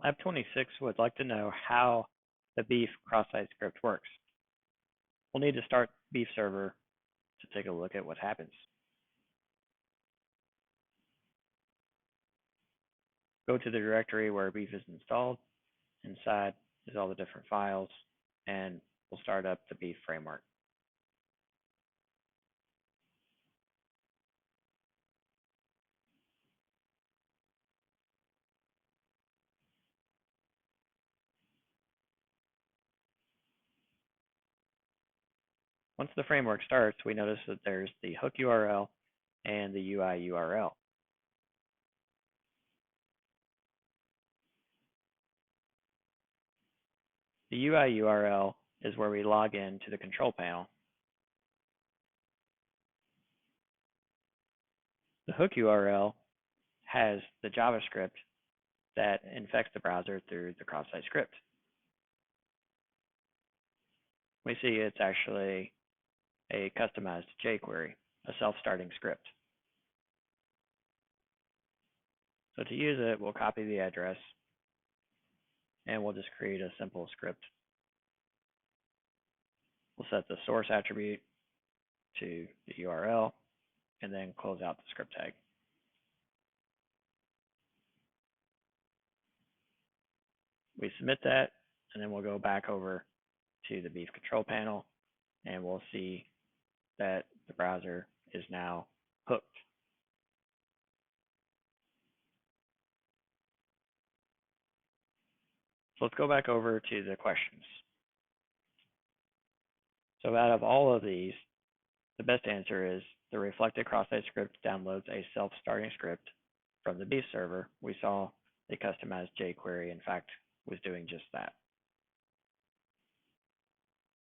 Lab 26 would like to know how the beef cross-site script works. We'll need to start beef server to take a look at what happens. Go to the directory where beef is installed. Inside is all the different files, and we'll start up the beef framework. Once the framework starts, we notice that there's the hook URL and the UI URL. The UI URL is where we log in to the control panel. The hook URL has the JavaScript that infects the browser through the cross-site script. We see it's actually a customized jQuery, a self-starting script. So to use it, we'll copy the address and we'll just create a simple script. We'll set the source attribute to the URL and then close out the script tag. We submit that, and then we'll go back over to the beef control panel, and we'll see that the browser is now hooked. So let's go back over to the questions. So out of all of these, the best answer is the reflected cross-site script downloads a self-starting script from the beef server. We saw a customized jQuery, in fact, was doing just that.